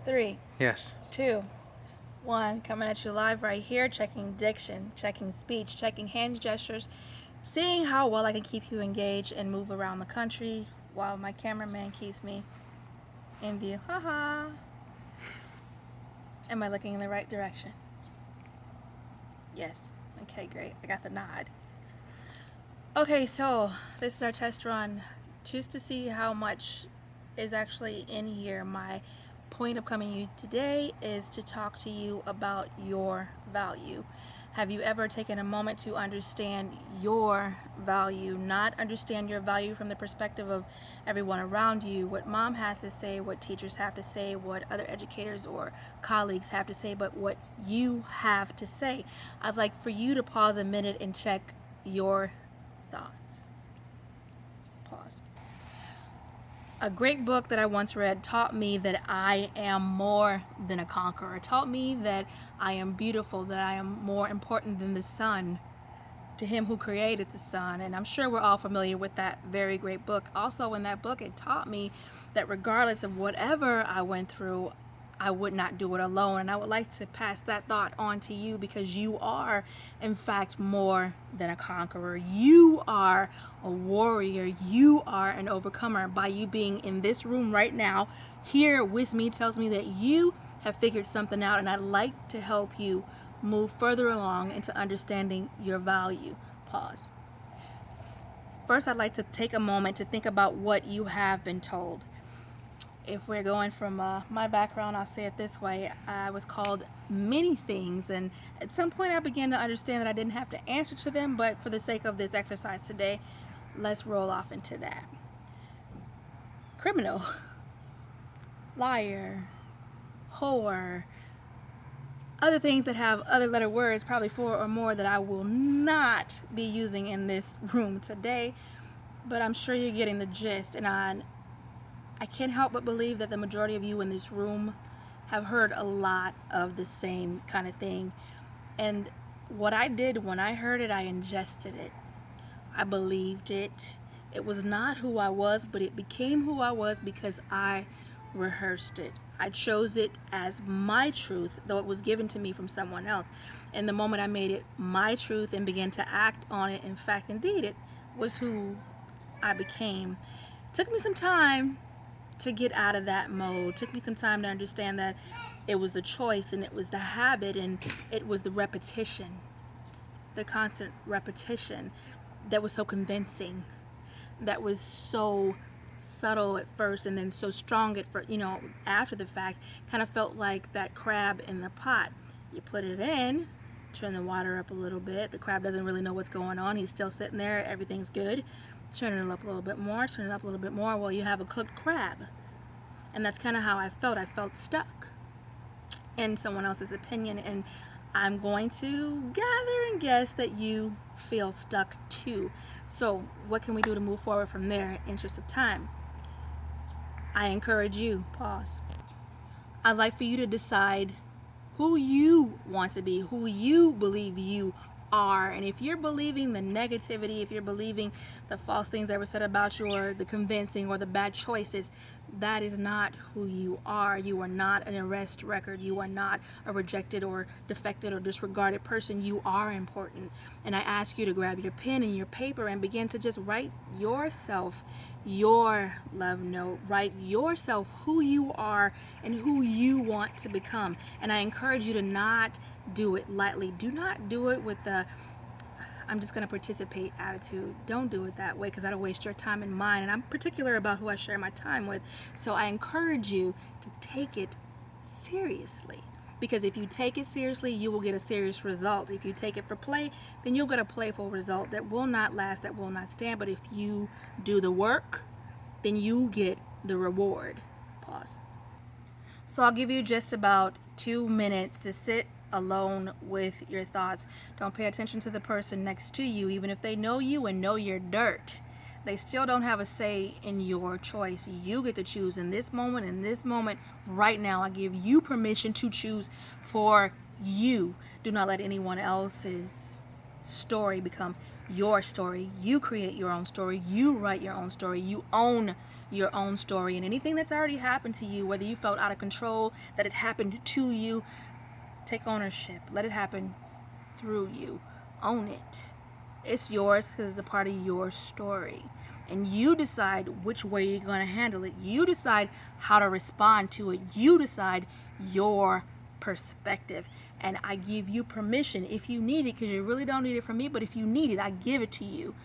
3, Yes. 2, 1. Coming at you live right here, checking diction, checking speech, checking hand gestures, seeing how well I can keep you engaged and move around the country while my cameraman keeps me in view. Haha. Am I looking in the right direction? Yes. Okay, great. I got the nod. Okay, so this is our test run. Just to see how much is actually in here. My point of coming to you today is to talk to you about your value. Have you ever taken a moment to understand your value, not understand your value from the perspective of everyone around you, what mom has to say, what teachers have to say, what other educators or colleagues have to say, but what you have to say? I'd like for you to pause a minute and check your thoughts. Pause. A great book that I once read taught me that I am more than a conqueror. It taught me that I am beautiful, that I am more important than the sun to him who created the sun. And I'm sure we're all familiar with that very great book. Also, in that book, it taught me that regardless of whatever I went through, I would not do it alone. And I would like to pass that thought on to you because you are, in fact, more than a conqueror. You are a warrior. You are an overcomer. By you being in this room right now, here with me, tells me that you have figured something out. And I'd like to help you move further along into understanding your value. Pause. First, I'd like to take a moment to think about what you have been told. If we're going from my background, I'll say it this way. I was called many things, and at some point I began to understand that I didn't have to answer to them, but for the sake of this exercise today, let's roll off into that. Criminal, liar, whore, other things that have other letter words, probably 4 or more, that I will not be using in this room today, but I'm sure you're getting the gist. And I can't help but believe that the majority of you in this room have heard a lot of the same kind of thing. And what I did when I heard it, I ingested it. I believed it. It was not who I was, but it became who I was because I rehearsed it. I chose it as my truth, though it was given to me from someone else. And the moment I made it my truth and began to act on it, in fact, indeed, it was who I became. It took me some time to get out of that mode. It took me some time to understand that it was the choice and it was the habit and it was the repetition, the constant repetition that was so convincing, that was so subtle at first and then so strong at first, after the fact. Kind of felt like that crab in the pot. You put it in, turn the water up a little bit. The crab doesn't really know what's going on. He's still sitting there. Everything's good. Turn it up a little bit more, turn it up a little bit more. Well, you have a cooked crab. And that's kind of how I felt. I felt stuck in someone else's opinion. And I'm going to gather and guess that you feel stuck too. So what can we do to move forward from there in interest of time? I encourage you, pause. I'd like for you to decide who you want to be, who you believe you are. And if you're believing the negativity, if you're believing the false things that were said about you, or the convincing or the bad choices, that is not who you are. You are not an arrest record. You are not a rejected or defected or disregarded person. You are important. And I ask you to grab your pen and your paper and begin to just write yourself your love note. Write yourself who you are and who you want to become. And I encourage you to not do it lightly. Do not do it with the I'm just going to participate attitude. Don't do it that way because that'll waste your time and mine. And I'm particular about who I share my time with. So I encourage you to take it seriously. Because if you take it seriously, you will get a serious result. If you take it for play, then you'll get a playful result that will not last, that will not stand. But if you do the work, then you get the reward. Pause. So I'll give you just about 2 minutes to sit alone with your thoughts. Don't pay attention to the person next to you. Even if they know you and know your dirt, they still don't have a say in your choice. You get to choose in this moment, right now. I give you permission to choose for you. Do not let anyone else's story become your story. You create your own story. You write your own story. You own your own story. And anything that's already happened to you, whether you felt out of control, that it happened to you, take ownership. Let it happen through you. Own it. It's yours because it's a part of your story. And you decide which way you're going to handle it. You decide how to respond to it. You decide your perspective. And I give you permission if you need it, because you really don't need it from me, but if you need it, I give it to you.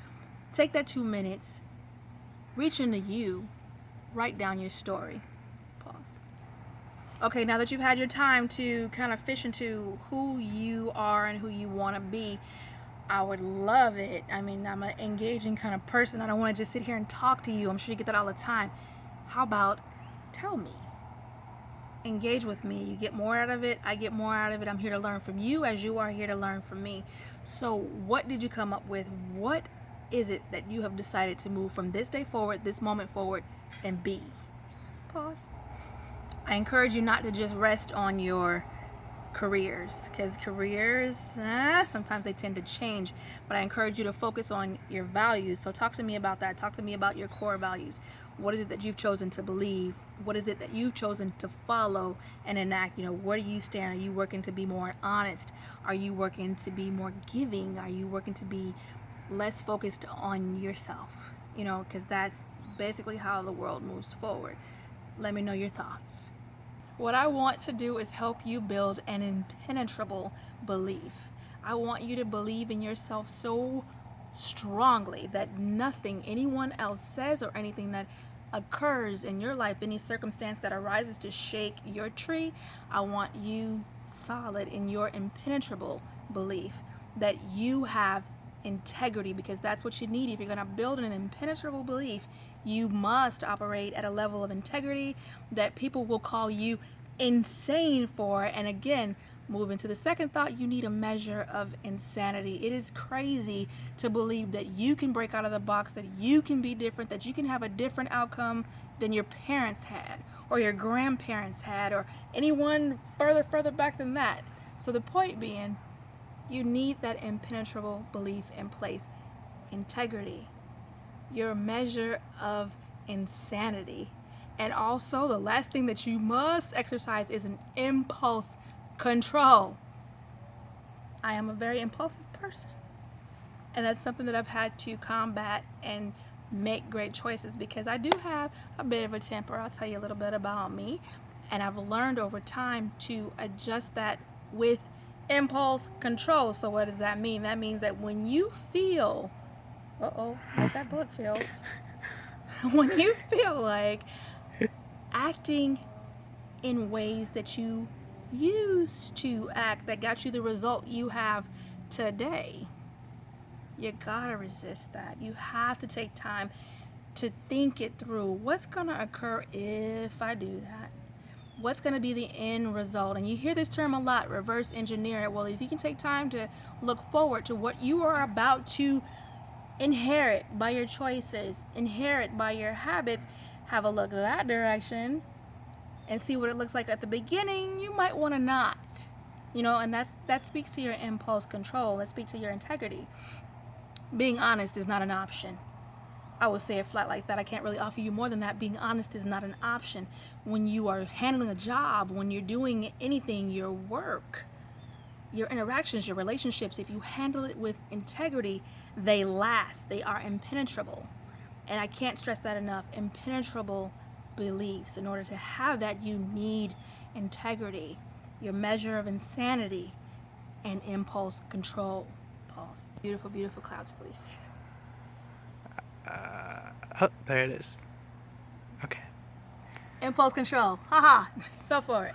Take that 2 minutes, reach into you, write down your story. Pause. Okay, now that you've had your time to kind of fish into who you are and who you want to be, I would love it. I mean, I'm an engaging kind of person. I don't want to just sit here and talk to you. I'm sure you get that all the time. How about tell me? Engage with me. You get more out of it. I get more out of it. I'm here to learn from you as you are here to learn from me. So what did you come up with? What is it that you have decided to move from this day forward, this moment forward, and be? Pause. I encourage you not to just rest on your careers, because careers sometimes they tend to change, but I encourage you to focus on your values. So talk to me about that. Talk to me about your core values. What is it that you've chosen to believe? What is it that you've chosen to follow and enact? Where do you stand? Are you working to be more honest? Are you working to be more giving? Are you working to be less focused on yourself? Because that's basically how the world moves forward. Let me know your thoughts. What I want to do is help you build an impenetrable belief. I want you to believe in yourself so strongly that nothing anyone else says or anything that occurs in your life, any circumstance that arises to shake your tree, I want you solid in your impenetrable belief that you have integrity, because that's what you need. If you're going to build an impenetrable belief, you must operate at a level of integrity that people will call you insane for. And again, moving to the second thought, you need a measure of insanity. It is crazy to believe that you can break out of the box, that you can be different, that you can have a different outcome than your parents had or your grandparents had or anyone further back than that. So the point being, you need that impenetrable belief in place. Integrity, your measure of insanity. And also the last thing that you must exercise is an impulse control. I am a very impulsive person, and that's something that I've had to combat and make great choices, because I do have a bit of a temper. I'll tell you a little bit about me, and I've learned over time to adjust that with impulse control. So what does that mean? That means that when you feel, like that book feels, when you feel like acting in ways that you used to act that got you the result you have today, you gotta resist that. You have to take time to think it through. What's gonna occur if I do that? What's gonna be the end result? And you hear this term a lot, reverse engineer it. Well, if you can take time to look forward to what you are about to inherit by your choices, inherit by your habits, have a look that direction and see what it looks like at the beginning, you might want to not. And that speaks to your impulse control. That speaks to your integrity. Being honest is not an option. I would say it flat like that. I can't really offer you more than that. Being honest is not an option. When you are handling a job, when you're doing anything, your work, your interactions, your relationships, if you handle it with integrity, they last. They are impenetrable. And I can't stress that enough. Impenetrable beliefs. In order to have that, you need integrity, your measure of insanity, and impulse control. Pause. Beautiful, beautiful clouds, please. There it is. Okay. Impulse control. Haha. Fell for it.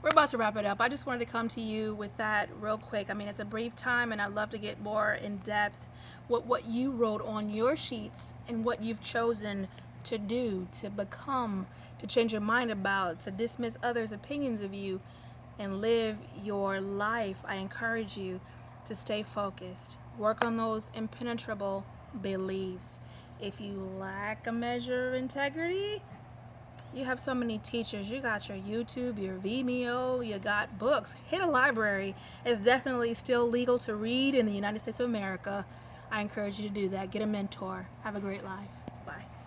We're about to wrap it up. I just wanted to come to you with that real quick. I mean, it's a brief time, and I'd love to get more in depth with what you wrote on your sheets and what you've chosen to do, to become, to change your mind about, to dismiss others' opinions of you, and live your life. I encourage you to stay focused. Work on those impenetrable beliefs. If you lack a measure of integrity, you have so many teachers. You got your YouTube, your Vimeo, you got books. Hit a library. It's definitely still legal to read in the United States of America. I encourage you to do that. Get a mentor. Have a great life.